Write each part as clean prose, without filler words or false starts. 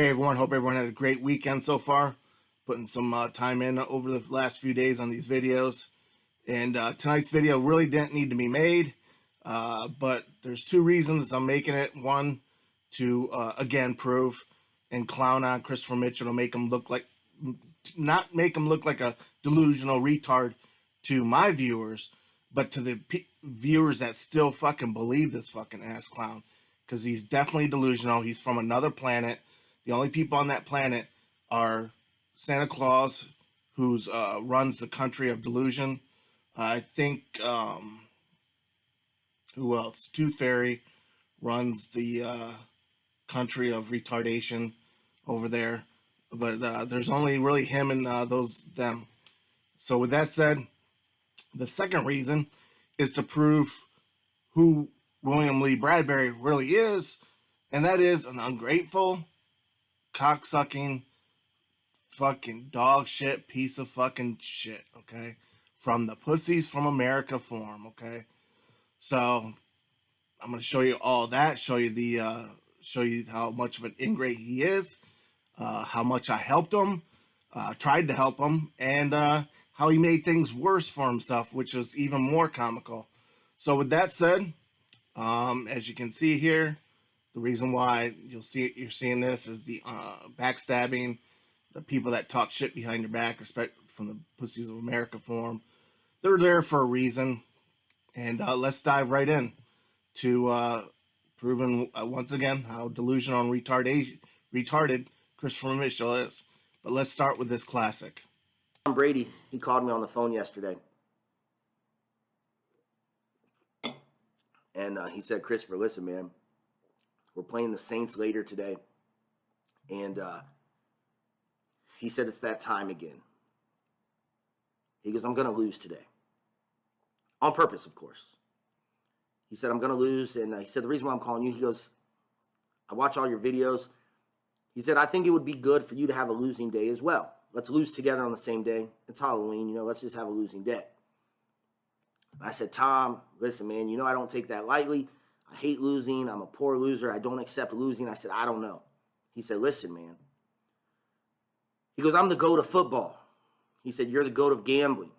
Hey everyone, hope everyone had a great weekend so far. Putting some time in over the last few days on these videos. And tonight's video really didn't need to be made, but there's two reasons I'm making it. One, to again prove and clown on Christopher Mitchell to make him look like, not make him look like a delusional retard to my viewers, but to the viewers that still fucking believe this fucking ass clown. Because he's definitely delusional. He's from another planet. The only people on that planet are Santa Claus, who runs the country of delusion. I think, who else? Tooth Fairy runs the country of retardation over there. But there's only really him and them. So with that said, the second reason is to prove who William Lee Bradbury really is, and that is an ungrateful, cocksucking, fucking dog shit piece of fucking shit, okay? From the Pussies from America form, okay? So I'm gonna show you all that, show you how much of an ingrate he is, how much I helped him, tried to help him, and how he made things worse for himself, which is even more comical. So with that said, as you can see here, the reason why you're seeing this is the backstabbing, the people that talk shit behind your back, especially from the Pussies of America forum. They're there for a reason, and let's dive right in to proving once again how delusional and retarded Christopher Mitchell is. But let's start with this classic. Tom Brady, he called me on the phone yesterday. And he said, Christopher, listen, man, we're playing the Saints later today. And he said, it's that time again. He goes, I'm going to lose today. On purpose, of course. He said, I'm going to lose. And he said, the reason why I'm calling you, he goes, I watch all your videos. He said, I think it would be good for you to have a losing day as well. Let's lose together on the same day. It's Halloween, let's just have a losing day. I said, Tom, listen, man, I don't take that lightly. I hate losing. I'm a poor loser. I don't accept losing. I said, I don't know. He said, listen, man. He goes, I'm the GOAT of football. He said, you're the GOAT of gambling.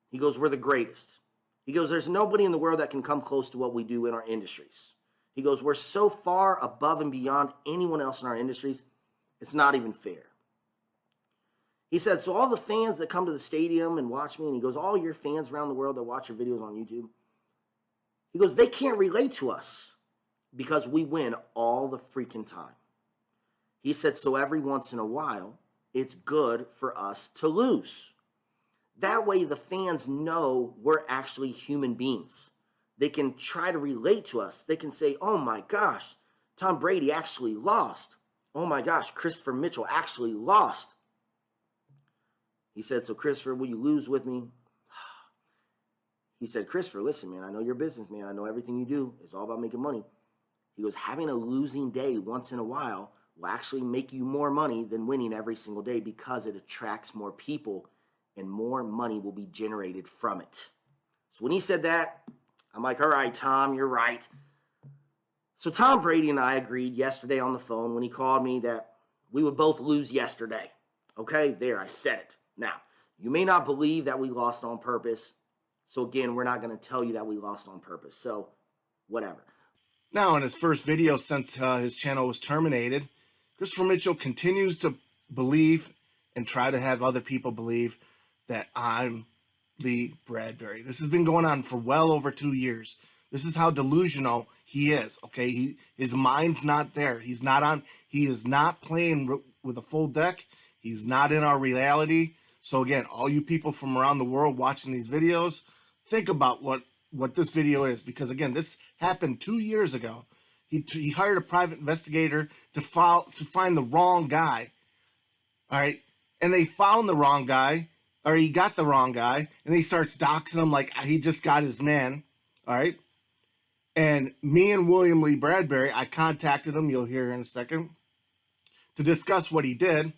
He goes, we're the greatest. He goes, there's nobody in the world that can come close to what we do in our industries. He goes, we're so far above and beyond anyone else in our industries, it's not even fair. He said, so all the fans that come to the stadium and watch me, and he goes, all your fans around the world that watch your videos on YouTube, he goes, they can't relate to us because we win all the freaking time. He said, so every once in a while, it's good for us to lose. That way the fans know we're actually human beings. They can try to relate to us. They can say, oh my gosh, Tom Brady actually lost. Oh my gosh, Christopher Mitchell actually lost. He said, so Christopher, will you lose with me? He said, Christopher, listen, man, I know you're a businessman. I know everything you do is all about making money. He goes, having a losing day once in a while will actually make you more money than winning every single day because it attracts more people and more money will be generated from it. So when he said that, I'm like, all right, Tom, you're right. So Tom Brady and I agreed yesterday on the phone when he called me that we would both lose yesterday. Okay, there, I said it. Now, you may not believe that we lost on purpose. So again, we're not going to tell you that we lost on purpose. So whatever. Now, in his first video since his channel was terminated, Christopher Mitchell continues to believe and try to have other people believe that I'm Lee Bradbury. This has been going on for well over 2 years. This is how delusional he is, okay? His mind's not there. He is not playing with a full deck. He's not in our reality. So again, all you people from around the world watching these videos, think about what this video is, because again, this happened 2 years ago. He hired a private investigator to find the wrong guy. All right, and they found the wrong guy, or he got the wrong guy, and he starts doxing him like he just got his man. All right, and me and William Lee Bradbury, I contacted him. You'll hear in a second to discuss what he did.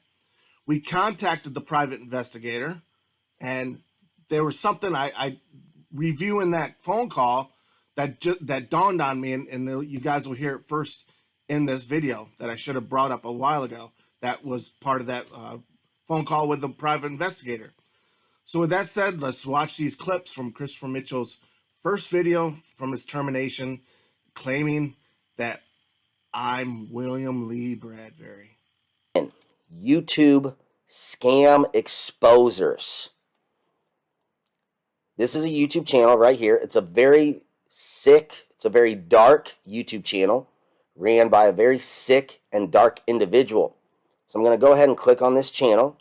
We contacted the private investigator, and there was something I reviewing that phone call that dawned on me, and you guys will hear it first in this video that I should have brought up a while ago. that was part of that phone call with the private investigator. So with that said, let's watch these clips from Christopher Mitchell's first video from his termination, claiming that I'm William Lee Bradbury. YouTube scam exposers. This is a YouTube channel right here. It's a very sick, it's a very dark YouTube channel ran by a very sick and dark individual. So I'm going to go ahead and click on this channel.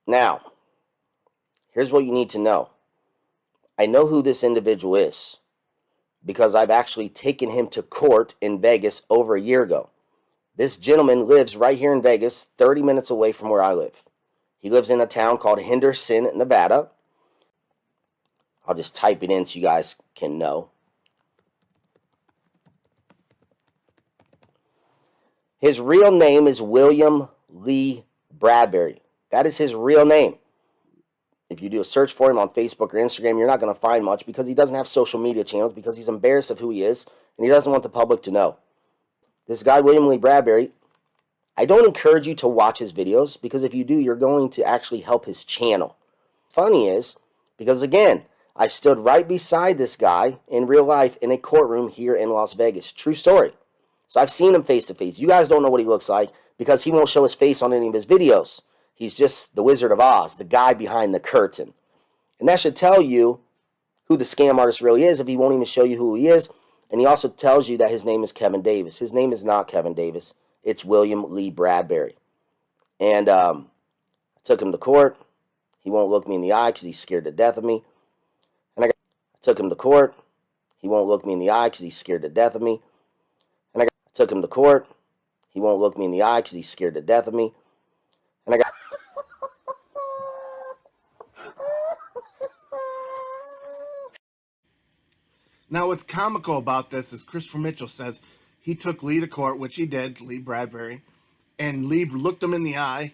Now, here's what you need to know. I know who this individual is because I've actually taken him to court in Vegas over a year ago. This gentleman lives right here in Vegas, 30 minutes away from where I live. He lives in a town called Henderson, Nevada. I'll just type it in so you guys can know. His real name is William Lee Bradbury. That is his real name. If you do a search for him on Facebook or Instagram, you're not going to find much because he doesn't have social media channels, because he's embarrassed of who he is and he doesn't want the public to know. This guy, William Lee Bradbury, I don't encourage you to watch his videos, because if you do, you're going to actually help his channel. Funny is, because again, I stood right beside this guy in real life in a courtroom here in Las Vegas. True story. So I've seen him face to face. You guys don't know what he looks like because he won't show his face on any of his videos. He's just the Wizard of Oz, the guy behind the curtain. And that should tell you who the scam artist really is if he won't even show you who he is. And he also tells you that his name is Kevin Davis. His name is not Kevin Davis. It's William Lee Bradbury. And I took him to court. He won't look me in the eye because he's scared to death of me. And I took him to court. He won't look me in the eye because he's scared to death of me. And I took him to court. He won't look me in the eye because he's scared to death of me. And I got... Now, what's comical about this is Christopher Mitchell says he took Lee to court, which he did, Lee Bradbury, and Lee looked him in the eye,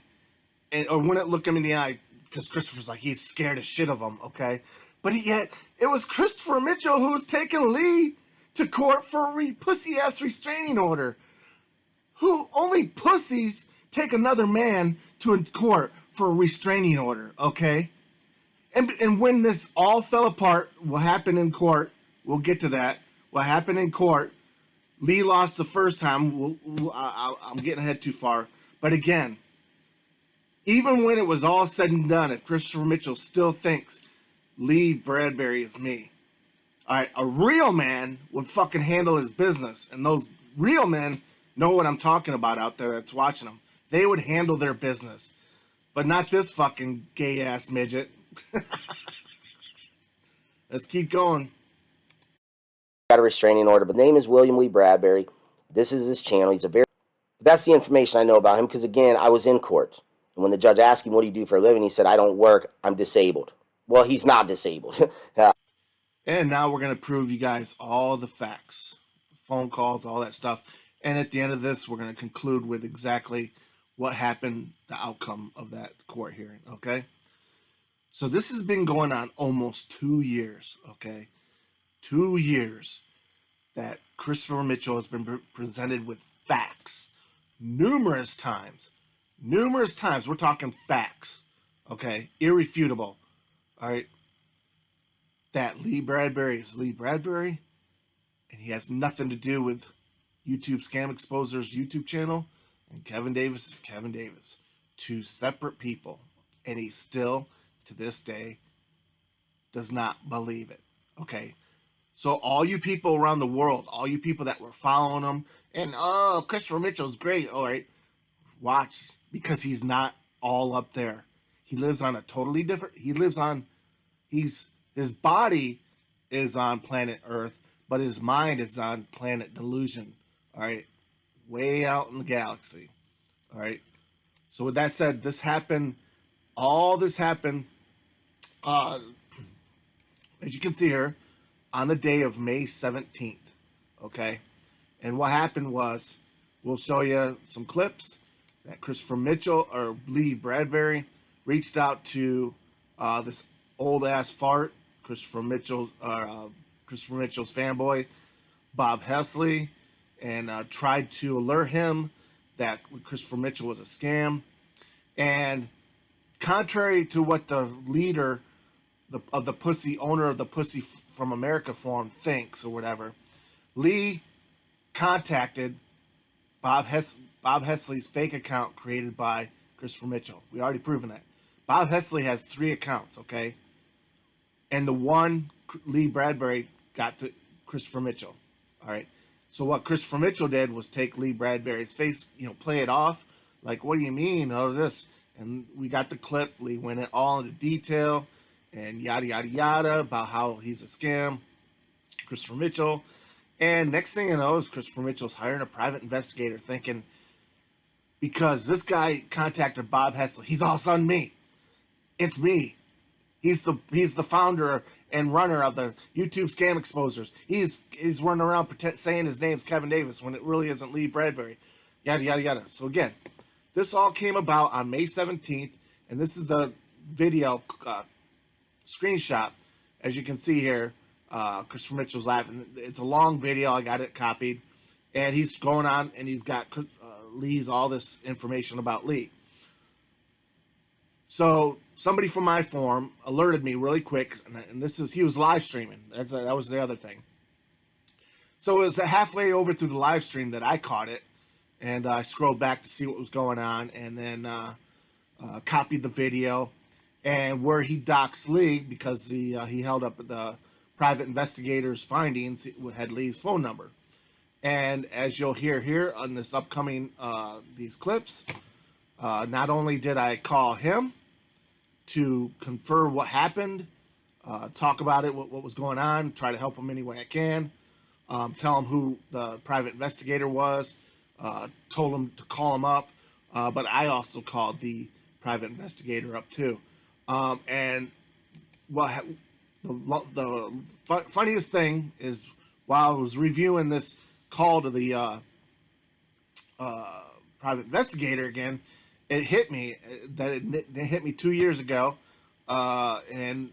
or wouldn't look him in the eye because Christopher's like, he's scared as shit of him, okay? But yet, it was Christopher Mitchell who was taking Lee to court for a pussy-ass restraining order. Who only pussies take another man to a court for a restraining order, okay? And when this all fell apart, what happened in court, we'll get to that. What happened in court, Lee lost the first time. I'm getting ahead too far. But again, even when it was all said and done, if Christopher Mitchell still thinks Lee Bradbury is me, all right, a real man would fucking handle his business. And those real men know what I'm talking about out there that's watching them. They would handle their business. But not this fucking gay-ass midget. Let's keep going. Got a restraining order, but the name is William Lee Bradbury. This is his channel. He's a very... That's the information I know about him because, again, I was in court. And when the judge asked him, what do you do for a living? He said, I don't work. I'm disabled. Well, he's not disabled. And now we're going to prove you guys all the facts. Phone calls, all that stuff. And at the end of this, we're going to conclude with exactly what happened, the outcome of that court hearing, okay? So this has been going on almost 2 years, okay? 2 years that Christopher Mitchell has been presented with facts numerous times. Numerous times. We're talking facts, okay? Irrefutable, all right? That Lee Bradbury is Lee Bradbury, and he has nothing to do with YouTube Scam Exposer's YouTube channel, and Kevin Davis is Kevin Davis. Two separate people, and he still, to this day, does not believe it, okay? So all you people around the world, all you people that were following him, and, oh, Christopher Mitchell's great, all right, watch, because he's not all up there. He lives on a totally different, his body is on planet Earth, but his mind is on planet Delusion, all right, way out in the galaxy, all right. So with that said, all this happened, as you can see here, on the day of May 17th, okay? And what happened was, we'll show you some clips that Christopher Mitchell, or Lee Bradbury, reached out to this old-ass fart, Christopher Mitchell's fanboy, Bob Hesley, and tried to alert him that Christopher Mitchell was a scam. And contrary to what the leader of the pussy owner of the Pussy from America forum thinks or whatever, Lee contacted Bob Hesley's fake account created by Christopher Mitchell. We already proven that. Bob Hesley has 3 accounts, okay? And the one Lee Bradbury got to Christopher Mitchell. All right. So what Christopher Mitchell did was take Lee Bradbury's face, play it off. Like, what do you mean? Oh, this. And we got the clip. Lee went in all into detail and yada, yada, yada about how he's a scam, Christopher Mitchell. And next thing you know is Christopher Mitchell's hiring a private investigator thinking because this guy contacted Bob Hesley, he's all of a sudden me. It's me. He's the founder and runner of the YouTube scam exposers. He's running around saying his name's Kevin Davis when it really isn't Lee Bradbury. Yada yada yada. So again, this all came about on May 17th, and this is the video screenshot. As you can see here, Christopher Mitchell's laughing. It's a long video. I got it copied, and he's going on, and he's got Lee's all this information about Lee. So somebody from my forum alerted me really quick, and he was live streaming. That was the other thing. So it was halfway over through the live stream that I caught it, and I scrolled back to see what was going on, and then copied the video, and where he doxed Lee because he held up the private investigator's findings had Lee's phone number, and as you'll hear here on this upcoming these clips, not only did I call him to confer what happened, talk about it, what was going on, try to help him any way I can, tell him who the private investigator was, told him to call him up, but I also called the private investigator up too. And what the funniest thing is while I was reviewing this call to the private investigator again, it hit me that it hit me 2 years ago, and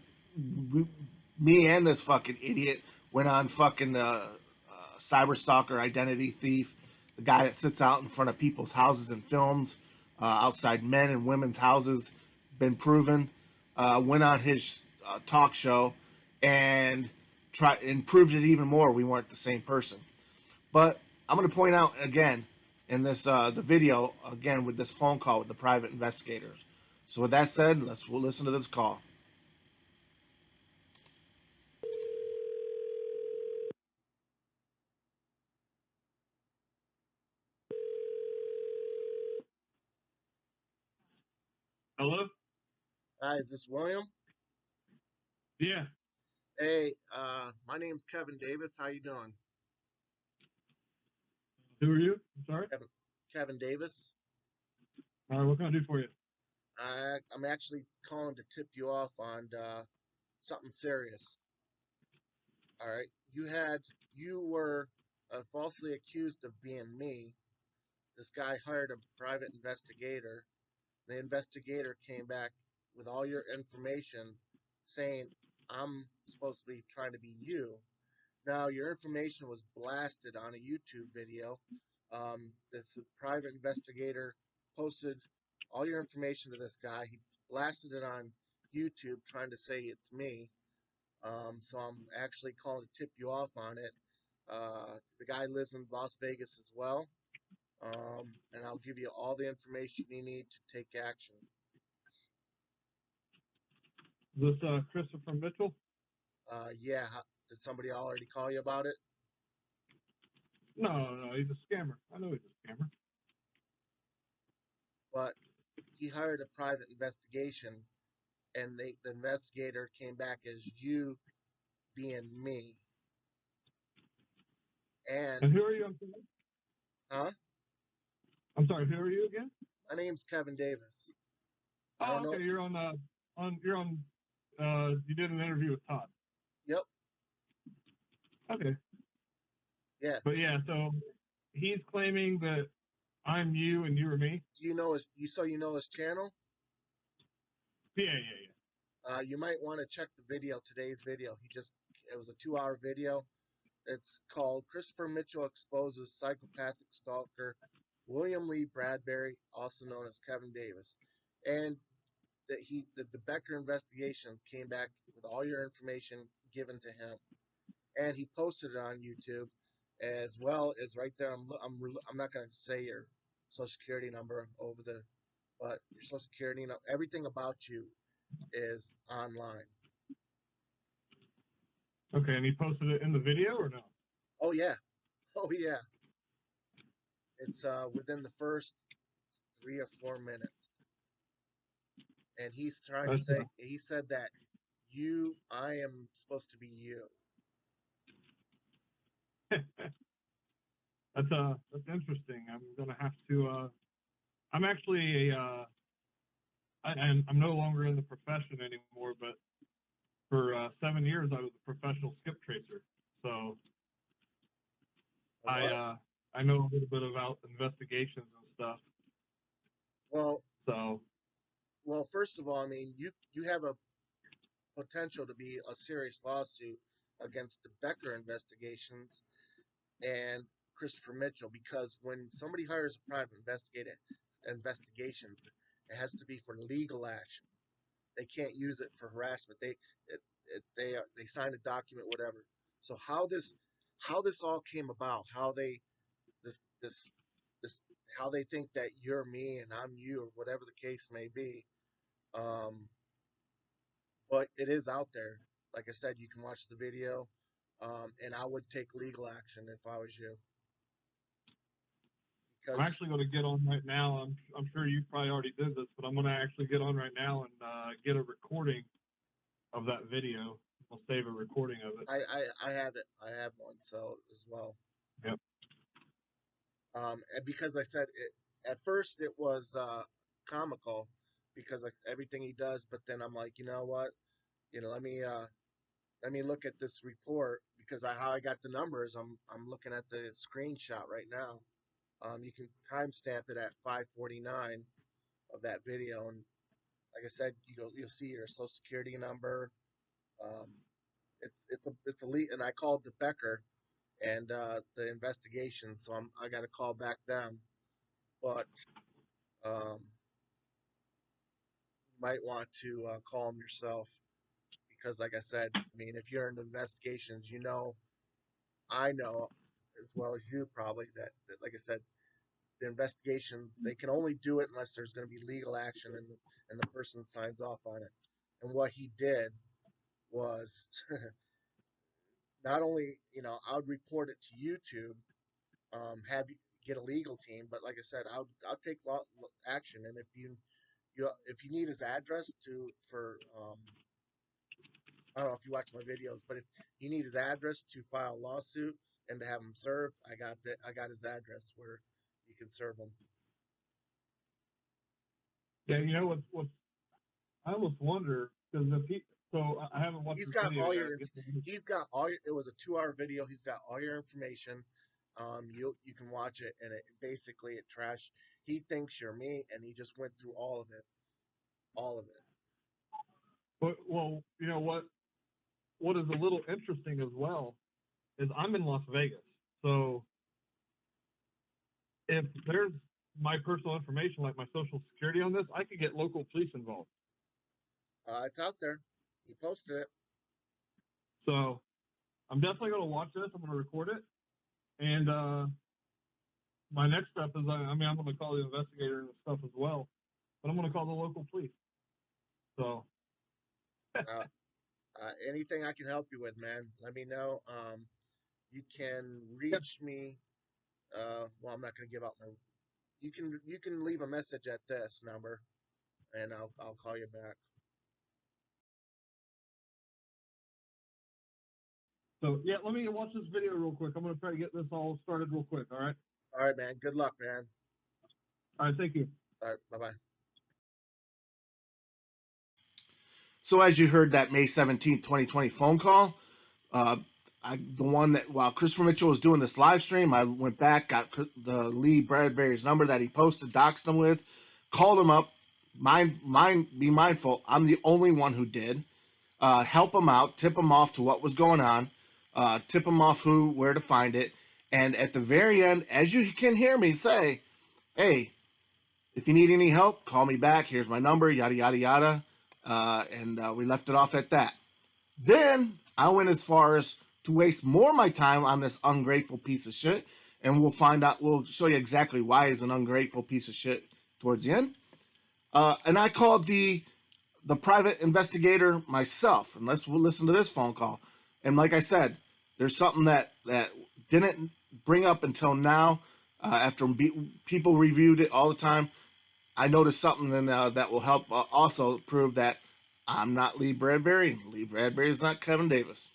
me and this fucking idiot went on fucking cyber stalker, identity thief, the guy that sits out in front of people's houses and films, outside men and women's houses, been proven. Went on his talk show and proved it even more. We weren't the same person. But I'm going to point out again in this the video again with this phone call with the private investigators. So with that said, we'll listen to this call. Hello? Hi, is this William? Yeah. Hey, my name's Kevin Davis. How you doing? Who are you? I'm sorry. Kevin Davis. All right, what can I do for you? I'm actually calling to tip you off on something serious. All right, you were falsely accused of being me. This guy hired a private investigator. The investigator came back with all your information saying I'm supposed to be trying to be you. Now, your information was blasted on a YouTube video. This private investigator posted all your information to this guy. He blasted it on YouTube trying to say it's me. So I'm actually calling to tip you off on it. The guy lives in Las Vegas as well. And I'll give you all the information you need to take action. Is this Christopher Mitchell? Yeah. Did somebody already call you about it? No, he's a scammer. I know he's a scammer. But he hired a private investigation, and the investigator came back as you being me. And who are you? Huh? I'm sorry, who are you again? My name's Kevin Davis. Oh, okay. Know. You're you did an interview with Todd. Yep. Okay. Yeah. But yeah, so he's claiming that I'm you and you are me. Do you know his channel? Yeah. You might want to check the video, today's video. It was a 2-hour video. It's called Christopher Mitchell Exposes Psychopathic Stalker William Lee Bradbury, also known as Kevin Davis. And the Becker investigations came back with all your information given to him, and he posted it on YouTube, as well as right there. I'm not going to say your social security number over the, but your social security number, everything about you is online. Okay, and he posted it in the video or no? Oh yeah, oh yeah. It's within the first 3 or 4 minutes, and he's trying to That's say. He said that I am supposed to be you. that's interesting. I'm gonna have to. I'm actually I'm no longer in the profession anymore, but for 7 years I was a professional skip tracer. So I know a little bit about investigations and stuff. Well, first of all, I mean, you have a potential to be a serious lawsuit against the Becker investigations and Christopher Mitchell, because when somebody hires a private investigations, it has to be for legal action. They can't use it for harassment. They sign a document, whatever. So how this all came about, how they this this how they think that you're me and I'm you, or whatever the case may be. But it is out there. Like I said, you can watch the video, and I would take legal action if I was you. I'm Because actually going to get on right now. I'm sure you probably already did this, but I'm going to actually get on right now and get a recording of that video. I'll save a recording of it. I have it. I have one, so as well. Yep. And because I said it at first, it was comical because of everything he does, but then I'm like, you know what? Let me look at this report, because how I got the numbers. I'm looking at the screenshot right now. You can timestamp it at 5:49 of that video, and like I said, you'll see your social security number. Um, it's elite, and I called the Becker and the investigation, so I got to call back them. But you might want to call them yourself, because, like I said, I mean, if you're in investigations, I know as well as you probably that like I said, the investigations, they can only do it unless there's going to be legal action, and the person signs off on it. And what he did was not only, I would report it to YouTube, have you get a legal team, but like I said, I'll take action. And if you need his address for I don't know if you watch my videos, but if you need his address to file a lawsuit and to have him served, I got his address where you can serve him. Yeah, you know what? I almost wonder because so I haven't watched. He's this got video all yet. your. He's got all your. It was a 2-hour video. He's got all your information. You can watch it, and it basically it trash. He thinks you're me, and he just went through all of it. All of it. But well, you know what? What is a little interesting as well is I'm in Las Vegas, so if there's my personal information like my social security on this, I could get local police involved. It's out there. He posted it. So I'm definitely going to watch this. I'm going to record it, and my next step is I'm going to call the investigator and stuff as well, but I'm going to call the local police. So Anything I can help you with, man, let me know. You can reach me. Well, I'm not going to give out my. You can leave a message at this number, and I'll call you back. So yeah, let me watch this video real quick. I'm going to try to get this all started real quick. All right. All right, man. Good luck, man. All right. Thank you. All right. Bye-bye. So as you heard that May 17th, 2020 phone call, the one that while Christopher Mitchell was doing this live stream, I went back, got the Lee Bradbury's number that he posted, doxed him with, called him up. Be mindful, I'm the only one who did. Help him out, tip him off to what was going on. tip them off where to find it. And at the very end, as you can hear me say, hey, if you need any help, call me back. Here's my number, yada, yada, yada. And we left it off at that. Then I went as far as to waste more of my time on this ungrateful piece of shit. And we'll show you exactly why he's an ungrateful piece of shit towards the end. And I called the private investigator myself. And we'll listen to this phone call. And like I said, there's something that didn't bring up until now. After people reviewed it all the time, I noticed something that will help also prove that I'm not Lee Bradbury. Lee Bradbury is not Kevin Davis.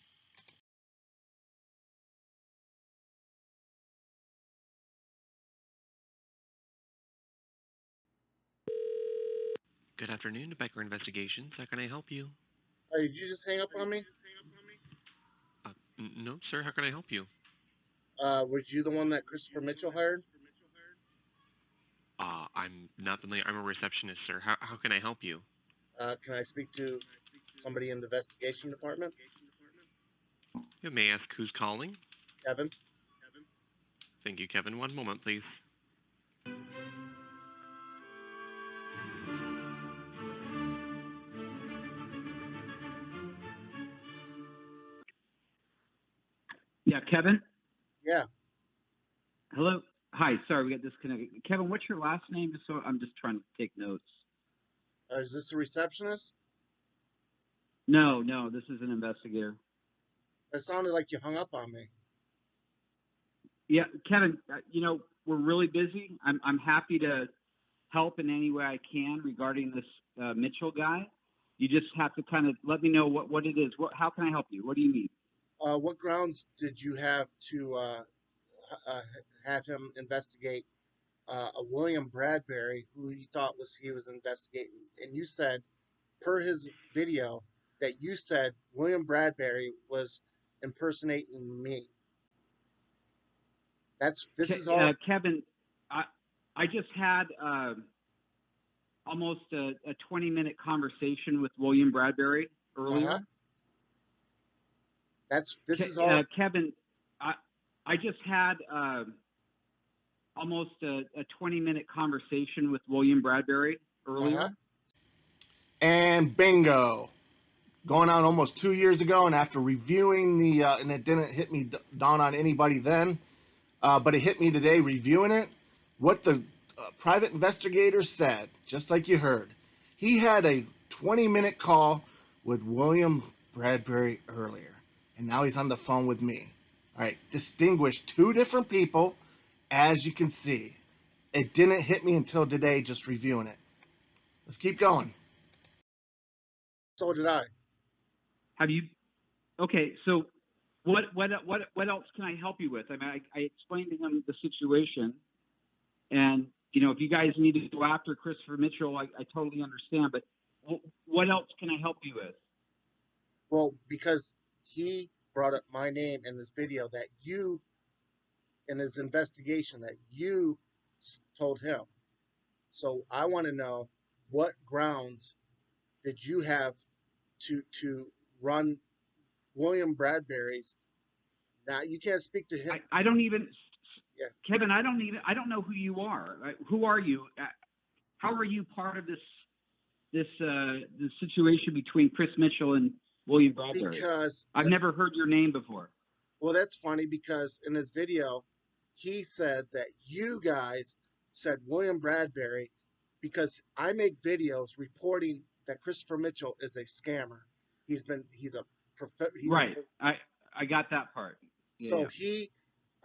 Good afternoon, Becker Investigations. How can I help you? Did you just hang up on me? No, sir. How can I help you? Was you the one that Christopher Mitchell hired? I'm not the. I'm a receptionist, sir. How can I help you? Can I speak to somebody in the investigation department? You may ask who's calling. Kevin? Thank you, Kevin. One moment, please. Yeah, Kevin? Yeah. Hello? Hi, sorry, we got disconnected. Kevin, what's your last name? So I'm just trying to take notes. Is this a receptionist? No, this is an investigator. It sounded like you hung up on me. Yeah, Kevin, we're really busy. I'm happy to help in any way I can regarding this Mitchell guy. You just have to kind of let me know what it is. How can I help you? What do you need? What grounds did you have to have him investigate a William Bradbury, who he thought he was investigating? And you said, per his video, that you said William Bradbury was impersonating me. This is all. Kevin, I just had almost a 20-minute conversation with William Bradbury earlier. This is all. Kevin, I just had almost a 20-minute conversation with William Bradbury earlier. And bingo. Going on almost 2 years ago, and after reviewing and it didn't hit me down on anybody then, but it hit me today reviewing it, what the private investigator said, just like you heard. He had a 20-minute call with William Bradbury earlier, and now he's on the phone with me. All right, distinguish two different people, as you can see. It didn't hit me until today just reviewing it. Let's keep going. So did I. Have you? Okay, so what else can I help you with? I mean, I explained to him the situation, and if you guys need to go after Christopher Mitchell, I totally understand. But what else can I help you with? Well, because he brought up my name in this video that you, in his investigation, that you told him. So I want to know, what grounds did you have to run William Bradbury's? Now, you can't speak to him. I don't even. Yeah. Kevin, I don't know who you are. Who are you? How are you part of this situation between Chris Mitchell and William Bradbury? Because I've never heard your name before. Well, that's funny, because in his video, he said that you guys said William Bradbury because I make videos reporting that Christopher Mitchell is a scammer. Right. I got that part. Yeah. So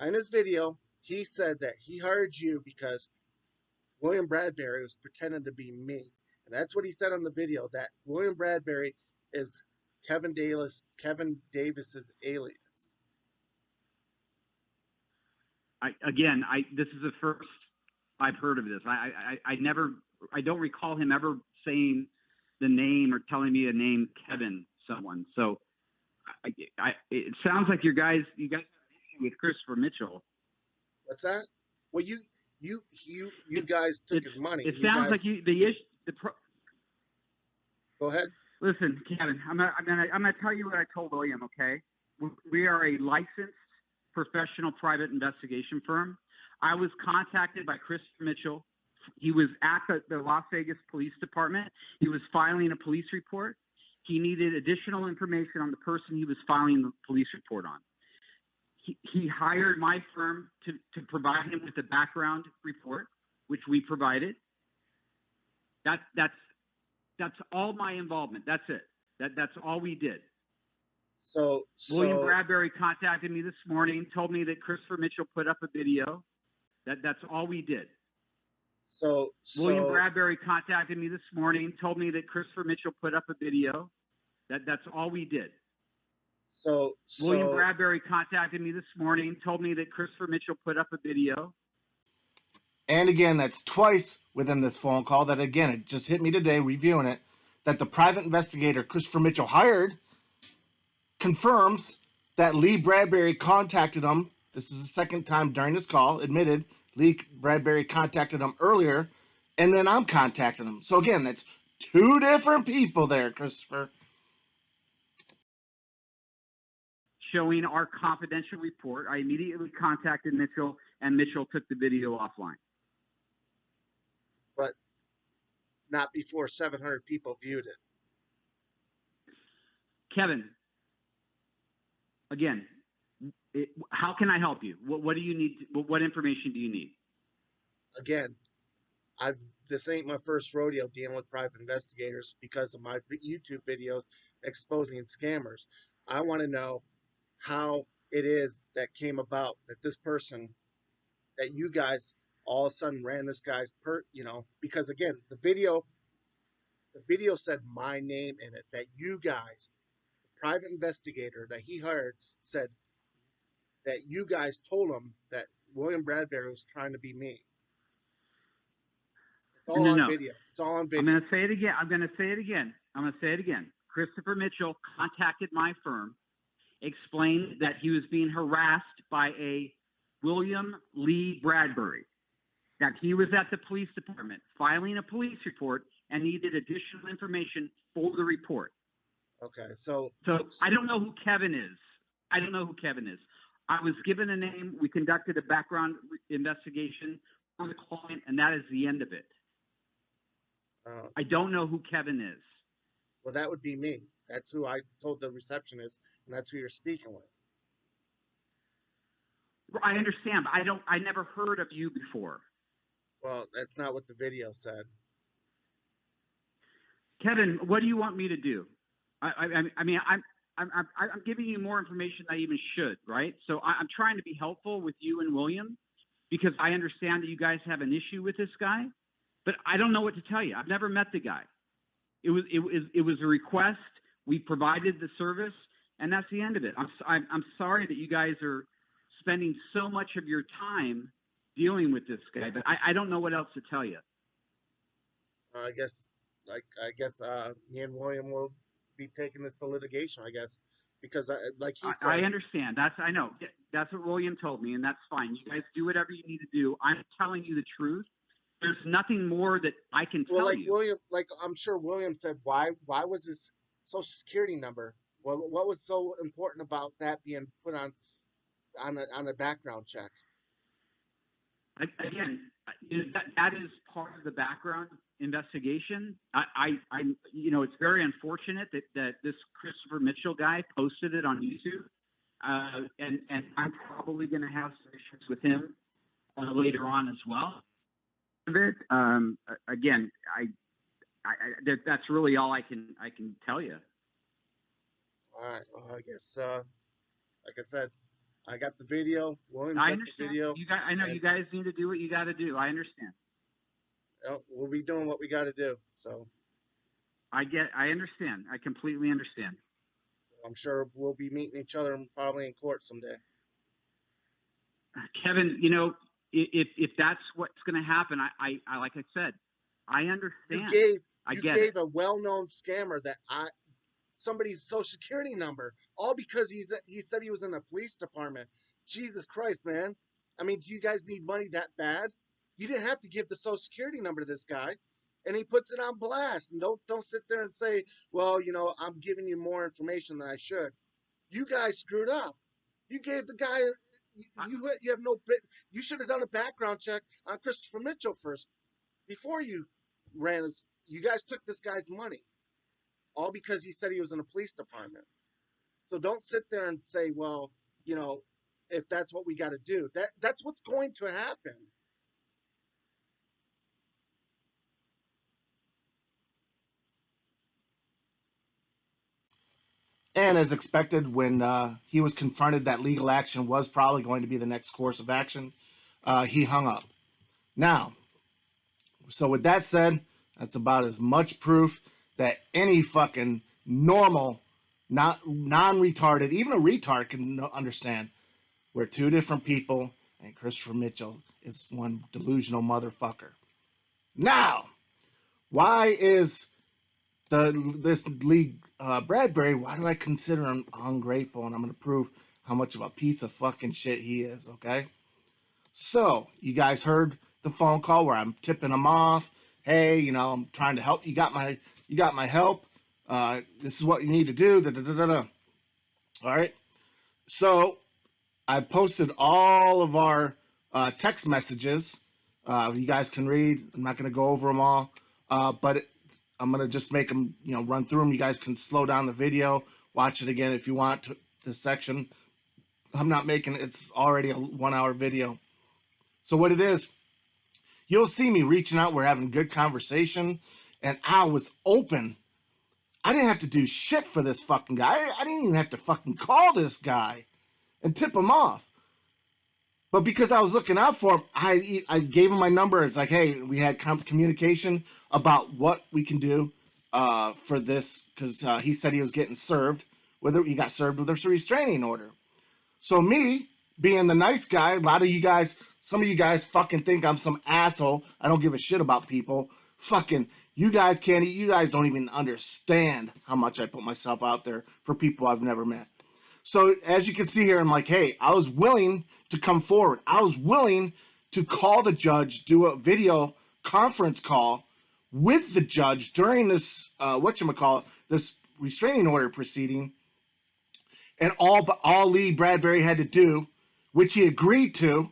in his video, he said that he hired you because William Bradbury was pretending to be me. And that's what he said on the video, that William Bradbury is Kevin Davis's alias. This is the first I've heard of this. I don't recall him ever saying the name or telling me a name Kevin someone. So it sounds like you guys have an issue with Christopher Mitchell. What's that? Well, you guys took his money. It sounds like the issue. Go ahead. Listen, Kevin, I'm gonna tell you what I told William. Okay, We are a licensed professional private investigation firm. I was contacted by Christopher Mitchell. He was at the Las Vegas Police Department. He was filing a police report. He needed additional information on the person he was filing the police report on. He hired my firm to provide him with a background report, which we provided. That's all my involvement. That's it. That's all we did. So William Bradbury contacted me this morning, told me that Christopher Mitchell put up a video. That's all we did. So William Bradbury contacted me this morning, told me that Christopher Mitchell put up a video. That's all we did. So William Bradbury contacted me this morning, told me that Christopher Mitchell put up a video. And again, that's twice within this phone call that, again, it just hit me today reviewing it, that the private investigator Christopher Mitchell hired confirms that Lee Bradbury contacted him. This is the second time during this call, admitted Lee Bradbury contacted him earlier, and then I'm contacting him. So again, that's two different people there, Christopher. Showing our confidential report. I immediately contacted Mitchell, and Mitchell took the video offline. but not before 700 people viewed it. Kevin, again, how can I help you? What do you need? What information do you need? Again, this ain't my first rodeo dealing with private investigators because of my YouTube videos exposing scammers. I want to know how it is that came about that this person, that you guys all of a sudden ran this guy's because again, the video said my name in it, that you guys, the private investigator that he hired, said that you guys told him that William Bradbury was trying to be me. It's all on video. It's all on video. I'm going to say it again. Christopher Mitchell contacted my firm, explained that he was being harassed by a William Lee Bradbury, that he was at the police department filing a police report and needed additional information for the report. Okay, so I don't know who Kevin is. I was given a name. We conducted a background investigation on the client, and that is the end of it. I don't know who Kevin is. Well, that would be me. That's who I told the receptionist, and that's who you're speaking with. I understand, but I never heard of you before. Well, that's not what the video said. Kevin, what do you want me to do? I'm giving you more information than I even should, right? So I'm trying to be helpful with you and William because I understand that you guys have an issue with this guy, but I don't know what to tell you. I've never met the guy. It was a request. We provided the service, and that's the end of it. I'm sorry that you guys are spending so much of your time dealing with this guy, but I don't know what else to tell you. I guess me and William will be taking this to litigation, I guess, because like he said. I understand. I know. That's what William told me, and that's fine. You guys do whatever you need to do. I'm telling you the truth. There's nothing more that I can tell you. William, I'm sure William said, why was his social security number? Well, what was so important about that being put on a background check? Again, that is part of the background investigation. It's very unfortunate that this Christopher Mitchell guy posted it on YouTube, and I'm probably going to have some issues with him later on as well. Again, that's really all I can tell you. All right. Well, I guess, like I said, I got the video. William's I got understand. the video. I know you guys need to do what you got to do. I understand. We'll be doing what we got to do. So I understand. I completely understand. I'm sure we'll be meeting each other probably in court someday. Kevin, if that's what's going to happen, I like I said, I understand. You gave a well-known scammer that somebody's social security number, all because he said he was in the police department. Jesus Christ, man! I mean, do you guys need money that bad? You didn't have to give the social security number to this guy, and he puts it on blast. And don't sit there and say, well, I'm giving you more information than I should. You guys screwed up. You gave the guy, you have no, you should have done a background check on Christopher Mitchell first before you ran. You guys took this guy's money, all because he said he was in a police department. So don't sit there and say, well, you know, if that's what we got to do, that's what's going to happen. And as expected, when he was confronted that legal action was probably going to be the next course of action, he hung up. Now, so with that said, that's about as much proof that any fucking normal, non-retarded, even a retard can understand we're two different people, and Christopher Mitchell is one delusional motherfucker. Now, why is this Lee Bradbury, why do I consider him ungrateful? And I'm going to prove how much of a piece of fucking shit he is, okay? So, you guys heard the phone call where I'm tipping him off. Hey, you know, I'm trying to help. You got my help. This is what you need to do. All right. So, I posted all of our text messages. You guys can read. I'm not going to go over them all. But I'm going to just make them, you know, run through them. You guys can slow down the video, watch it again if you want, this section. I'm not making it. It's already a 1 hour video. So what it is, you'll see me reaching out. We're having good conversation. And I was open. I didn't have to do shit for this fucking guy. I didn't even have to fucking call this guy and tip him off. But because I was looking out for him, I gave him my number. It's like, hey, we had communication about what we can do for this, because he said he was getting served. He got served with a restraining order. So me, being the nice guy, some of you guys fucking think I'm some asshole. I don't give a shit about people. Fucking, you guys don't even understand how much I put myself out there for people I've never met. So as you can see here, I'm like, hey, I was willing to come forward. I was willing to call the judge, do a video conference call with the judge during this, this restraining order proceeding. And all Lee Bradbury had to do, which he agreed to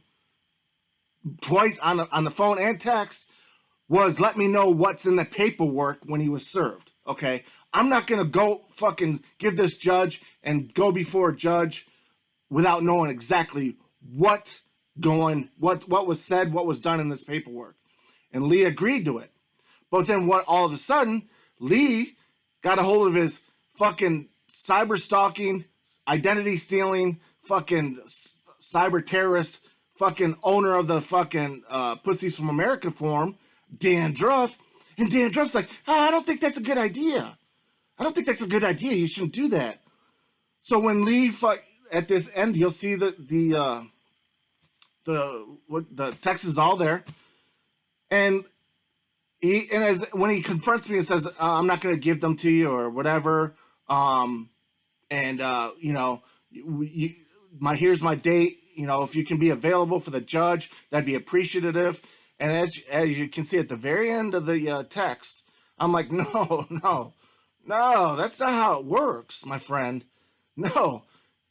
twice on the phone and text, was let me know what's in the paperwork when he was served. Okay, I'm not gonna go fucking give this judge and go before a judge without knowing exactly what was said, what was done in this paperwork. And Lee agreed to it. But then all of a sudden, Lee got a hold of his fucking cyber stalking, identity stealing, fucking cyber terrorist, fucking owner of the fucking Pussies from America forum, Dan Druff. And Dan Druff's like, I don't think that's a good idea. I don't think that's a good idea. You shouldn't do that. So when Lee, at this end, you'll see the text is all there. And when he confronts me and says, I'm not going to give them to you or whatever. You know, here's my date. You know, if you can be available for the judge, that'd be appreciative. And as you can see at the very end of the text, I'm like, no, that's not how it works, my friend. No,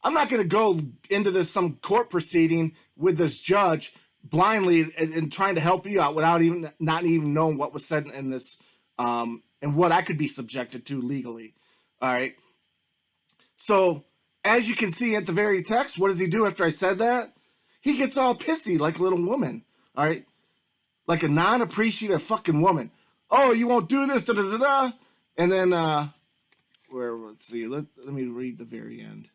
I'm not going to go into some court proceeding with this judge blindly and trying to help you out without not even knowing what was said in this and what I could be subjected to legally. All right. So as you can see at the very text, what does he do after I said that? He gets all pissy like a little woman. All right. Like a non-appreciative fucking woman. Oh, you won't do this, da-da-da-da. And then, let's see, let me read the very end.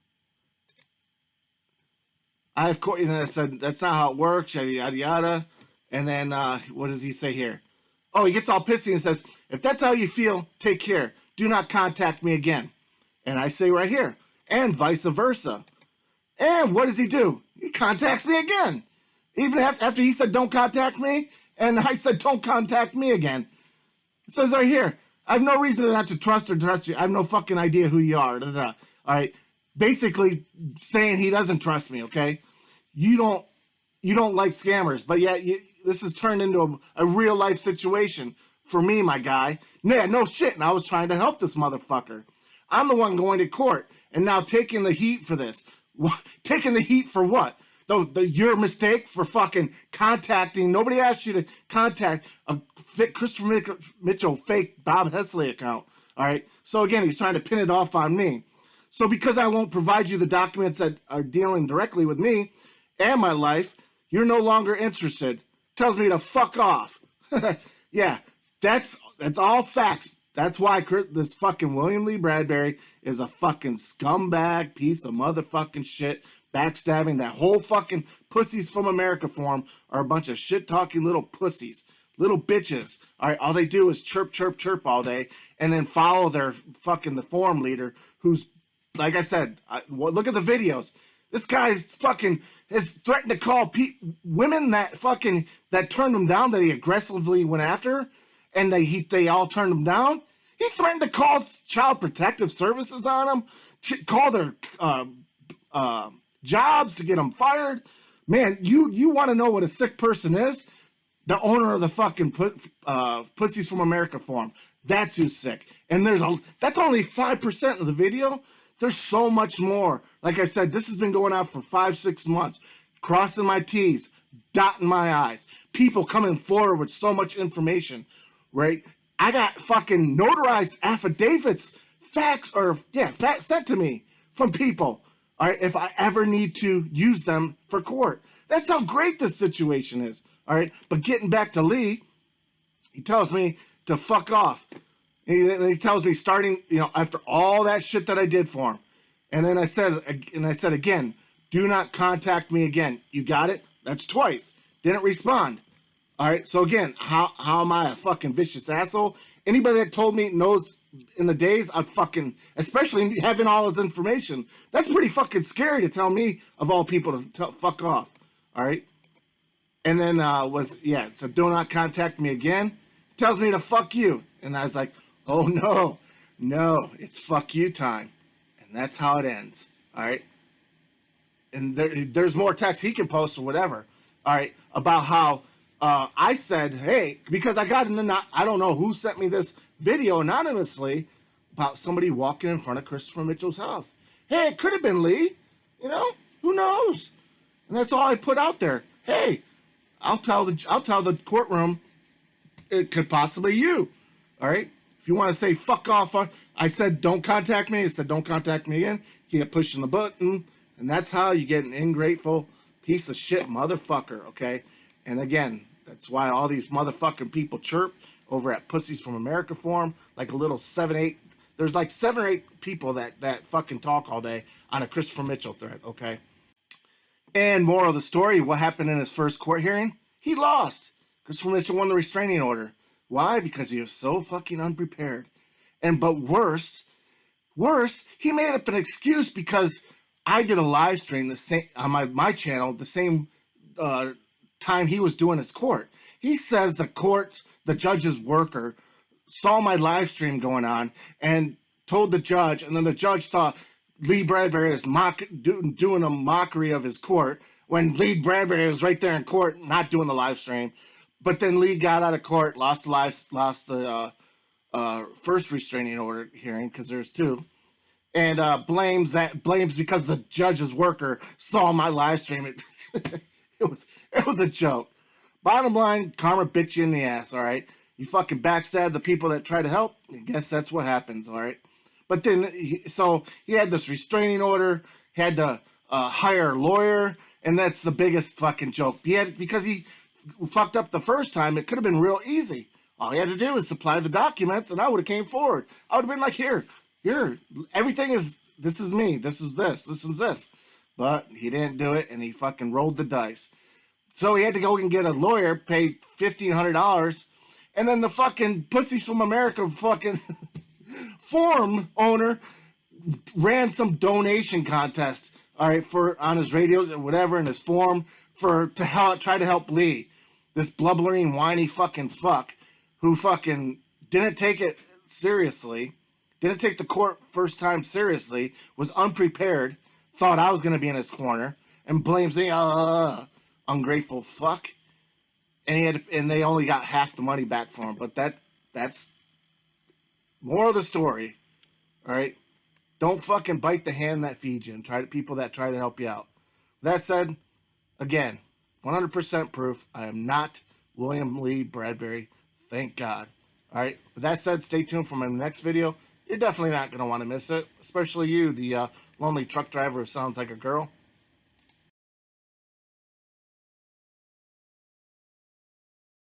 And then I said, that's not how it works, yada, yada, yada. And then, what does he say here? Oh, he gets all pissy and says, if that's how you feel, take care. Do not contact me again. And I say right here, and vice versa. And what does he do? He contacts me again. Even after he said, don't contact me, and I said, don't contact me again. It says right here, I have no reason not to trust you. I have no fucking idea who you are. Da, da, da. All right. Basically saying he doesn't trust me, okay? You don't like scammers, but yet this has turned into a real life situation for me, my guy. Yeah, no shit. And I was trying to help this motherfucker. I'm the one going to court and now taking the heat for this. Taking the heat for what? Your mistake for fucking contacting. Nobody asked you to contact a Christopher Mitchell fake Bob Hesley account. All right. So again, he's trying to pin it off on me. So because I won't provide you the documents that are dealing directly with me and my life, you're no longer interested. Tells me to fuck off. Yeah, that's all facts. That's why this fucking William Lee Bradbury is a fucking scumbag piece of motherfucking shit, backstabbing. That whole fucking Pussies from America forum are a bunch of shit-talking little pussies, little bitches. All right, all they do is chirp, chirp, chirp all day, and then follow their fucking the forum leader, who's, like I said, look at the videos. This guy's fucking has threatened to call women that turned him down, that he aggressively went after, and they all turned him down. He threatened to call Child Protective Services on them, to call their jobs to get them fired. Man, you want to know what a sick person is? The owner of the fucking Pussies from America forum. That's who's sick. And that's only 5% of the video. There's so much more. Like I said, this has been going on for 5-6 months. Crossing my T's, dotting my I's. People coming forward with so much information, right? I got fucking notarized affidavits, facts sent to me from people. All right, if I ever need to use them for court. That's how great this situation is. All right, but getting back to Lee, he tells me to fuck off. He tells me starting, after all that shit that I did for him. And then I said again, do not contact me again. You got it? That's twice. Didn't respond. All right. So again, how am I a fucking vicious asshole? Anybody that told me knows in the days I'd fucking, especially having all his information, that's pretty fucking scary to tell me, of all people, to fuck off. All right. And then so do not contact me again. Tells me to fuck you. And I was like, oh no, it's fuck you time. And that's how it ends. All right. And there's more text he can post or whatever. All right. About how I said, hey, because I got I don't know who sent me this video anonymously about somebody walking in front of Christopher Mitchell's house. Hey, it could have been Lee. Who knows? And that's all I put out there. Hey, I'll tell the courtroom it could possibly you. All right. If you want to say fuck off, I said don't contact me. I said don't contact me again. You get pushing the button, and that's how you get an ungrateful piece of shit motherfucker. Okay. And again, that's why all these motherfucking people chirp over at Pussies from America forum, like a little 7-8. There's like 7 or 8 people that fucking talk all day on a Christopher Mitchell thread. Okay. And moral of the story, what happened in his first court hearing? He lost. Christopher Mitchell won the restraining order. Why? Because he was so fucking unprepared. But worse, he made up an excuse because I did a live stream the same on my channel the same time he was doing his court. He says the judge's worker saw my live stream going on and told the judge, and then the judge thought Lee Bradbury was doing a mockery of his court when Lee Bradbury was right there in court not doing the live stream. But then Lee got out of court, lost the first restraining order hearing, because there's 2, and blames because the judge's worker saw my live stream. It was a joke. Bottom line, karma bit you in the ass. All right, you fucking backstab the people that try to help. I guess that's what happens. All right, but then he had this restraining order, had to hire a lawyer, and that's the biggest fucking joke. Because he fucked up the first time, it could have been real easy. All he had to do was supply the documents, and I would have came forward. I would have been like, here, everything is, this is me, this is this. But he didn't do it, and he fucking rolled the dice. So he had to go and get a lawyer, pay $1,500, and then the fucking Pussies from America fucking forum owner ran some donation contest, all right, on his radio or whatever in his forum try to help Lee. This blubbering, whiny fucking fuck who fucking didn't take it seriously, didn't take the court first time seriously, was unprepared, thought I was going to be in his corner, and blames me, ungrateful fuck. And they only got half the money back for him. But that's more of the story, all right? Don't fucking bite the hand that feeds you and try to people that try to help you out. That said, again, 100% proof, I am not William Lee Bradbury. Thank God. All right. With that said, stay tuned for my next video. You're definitely not going to want to miss it, especially you, the lonely truck driver who sounds like a girl.